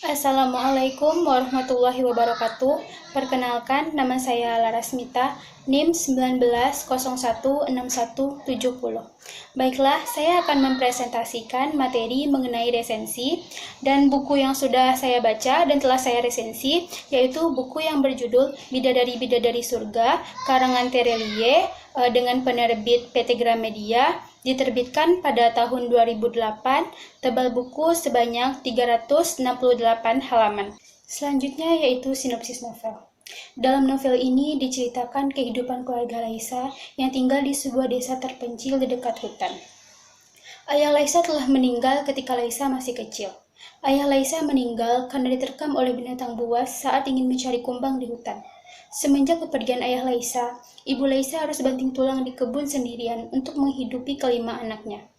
Assalamualaikum warahmatullahi wabarakatuh. Perkenalkan, nama saya Larasmita, NIM 19016170. Baiklah, saya akan mempresentasikan materi mengenai resensi dan buku yang sudah saya baca dan telah saya resensi, yaitu buku yang berjudul Bidadari-Bidadari Surga, karangan Terelie, dengan penerbit PT Gramedia, diterbitkan pada tahun 2008, tebal buku sebanyak 368 halaman. Selanjutnya yaitu sinopsis novel. Dalam novel ini diceritakan kehidupan keluarga Laisa yang tinggal di sebuah desa terpencil di dekat hutan. Ayah Laisa telah meninggal ketika Laisa masih kecil. Ayah Laisa meninggal karena diterkam oleh binatang buas saat ingin mencari kumbang di hutan. Semenjak kepergian ayah Laisa, ibu Laisa harus banting tulang di kebun sendirian untuk menghidupi kelima anaknya.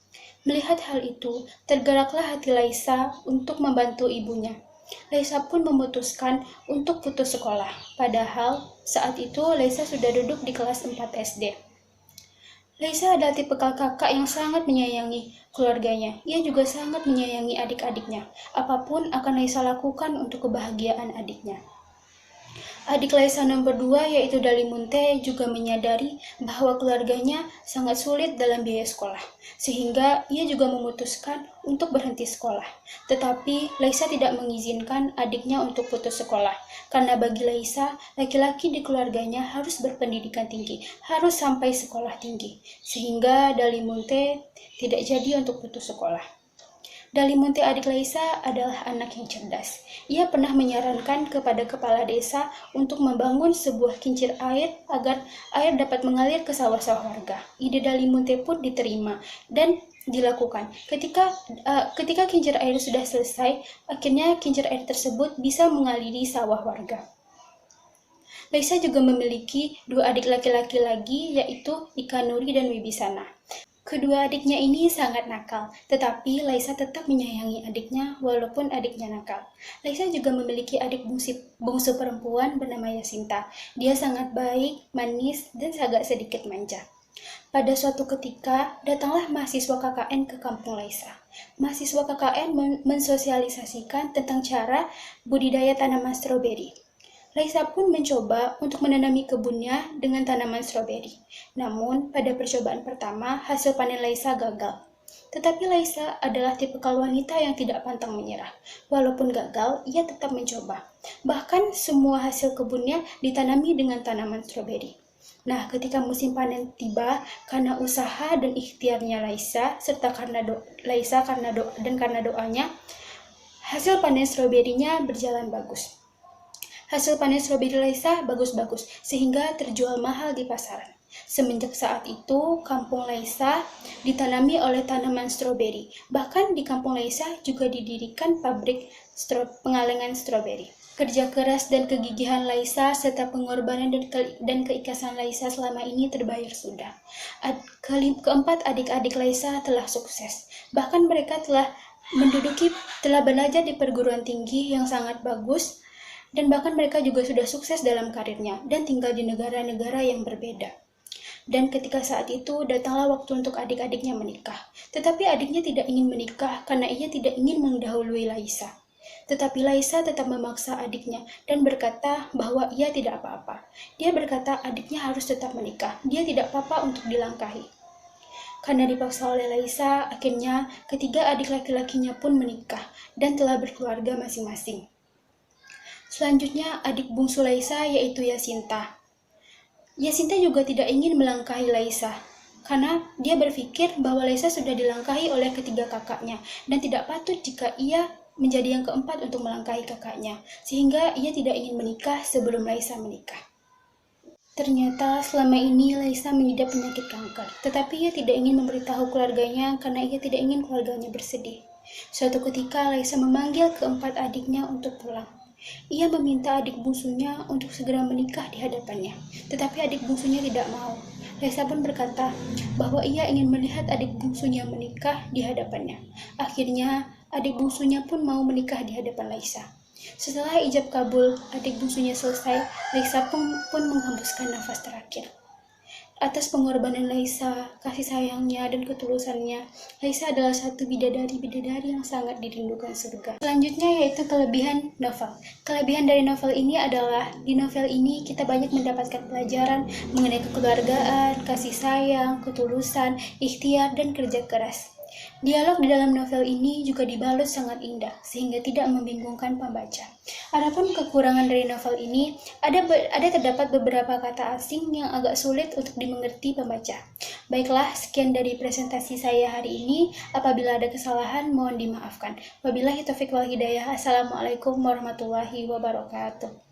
Melihat hal itu, tergeraklah hati Laisa untuk membantu ibunya. Laisa pun memutuskan untuk putus sekolah, padahal saat itu Laisa sudah duduk di kelas 4 SD. Laisa adalah tipe kakak yang sangat menyayangi keluarganya. Ia juga sangat menyayangi adik-adiknya. Apapun akan Laisa lakukan untuk kebahagiaan adiknya. Adik Laisa nomor 2 yaitu Dalimunte juga menyadari bahwa keluarganya sangat sulit dalam biaya sekolah, sehingga ia juga memutuskan untuk berhenti sekolah. Tetapi Laisa tidak mengizinkan adiknya untuk putus sekolah, karena bagi Laisa, laki-laki di keluarganya harus berpendidikan tinggi, harus sampai sekolah tinggi, sehingga Dalimunte tidak jadi untuk putus sekolah. Dalimunte adik Laisa adalah anak yang cerdas. Ia pernah menyarankan kepada kepala desa untuk membangun sebuah kincir air agar air dapat mengalir ke sawah-sawah warga. Ide Dalimunte pun diterima dan dilakukan. Ketika kincir air sudah selesai, akhirnya kincir air tersebut bisa mengaliri sawah warga. Laisa juga memiliki 2 adik laki-laki lagi, yaitu Ika Nuri dan Wibisana. Kedua adiknya ini sangat nakal, tetapi Laisa tetap menyayangi adiknya walaupun adiknya nakal. Laisa juga memiliki adik bungsu perempuan bernama Yasinta. Dia sangat baik, manis, dan agak sedikit manja. Pada suatu ketika, datanglah mahasiswa KKN ke kampung Laisa. Mahasiswa KKN mensosialisasikan tentang cara budidaya tanaman stroberi. Laisa pun mencoba untuk menanami kebunnya dengan tanaman stroberi. Namun, pada percobaan pertama, hasil panen Laisa gagal. Tetapi Laisa adalah tipikal wanita yang tidak pantang menyerah. Walaupun gagal, ia tetap mencoba. Bahkan semua hasil kebunnya ditanami dengan tanaman stroberi. Nah, ketika musim panen tiba, karena usaha dan ikhtiarnya Laisa, serta karena doanya, hasil panen stroberinya berjalan bagus. Hasil panen stroberi Laisa bagus-bagus, sehingga terjual mahal di pasaran. Semenjak saat itu, kampung Laisa ditanami oleh tanaman stroberi. Bahkan di kampung Laisa juga didirikan pabrik pengalengan stroberi. Kerja keras dan kegigihan Laisa serta pengorbanan dan keikhlasan Laisa selama ini terbayar sudah. Keempat adik-adik Laisa telah sukses. Bahkan mereka telah belajar di perguruan tinggi yang sangat bagus, dan bahkan mereka juga sudah sukses dalam karirnya dan tinggal di negara-negara yang berbeda. Dan ketika saat itu, datanglah waktu untuk adik-adiknya menikah. Tetapi adiknya tidak ingin menikah karena ia tidak ingin mendahului Laisa. Tetapi Laisa tetap memaksa adiknya dan berkata bahwa ia tidak apa-apa. Dia berkata adiknya harus tetap menikah. Dia tidak apa-apa untuk dilangkahi. Karena dipaksa oleh Laisa, akhirnya ketiga adik laki-lakinya pun menikah dan telah berkeluarga masing-masing. Selanjutnya, adik bungsu Laisa yaitu Yasinta. Yasinta juga tidak ingin melangkahi Laisa, karena dia berpikir bahwa Laisa sudah dilangkahi oleh ketiga kakaknya, dan tidak patut jika ia menjadi yang keempat untuk melangkahi kakaknya, sehingga ia tidak ingin menikah sebelum Laisa menikah. Ternyata selama ini Laisa mengidap penyakit kanker, tetapi ia tidak ingin memberitahu keluarganya karena ia tidak ingin keluarganya bersedih. Suatu ketika Laisa memanggil keempat adiknya untuk pulang. Ia meminta adik bungsunya untuk segera menikah di hadapannya, tetapi adik bungsunya tidak mau. Laisa pun berkata bahwa ia ingin melihat adik bungsunya menikah di hadapannya. Akhirnya, adik bungsunya pun mau menikah di hadapan Laisa. Setelah ijab kabul adik bungsunya selesai, Laisa pun menghembuskan nafas terakhir. atas pengorbanan Laisa, kasih sayangnya dan ketulusannya. Laisa adalah satu bidadari yang sangat dirindukan surga. Selanjutnya yaitu kelebihan novel. Kelebihan dari novel ini adalah di novel ini kita banyak mendapatkan pelajaran mengenai kekeluargaan, kasih sayang, ketulusan, ikhtiar, dan kerja keras. Dialog di dalam novel ini juga dibalut sangat indah, sehingga tidak membingungkan pembaca. Adapun kekurangan dari novel ini, ada terdapat beberapa kata asing yang agak sulit untuk dimengerti pembaca. Baiklah, sekian dari presentasi saya hari ini. Apabila ada kesalahan, mohon dimaafkan. Wabillahi taufiq wal hidayah. Assalamualaikum warahmatullahi wabarakatuh.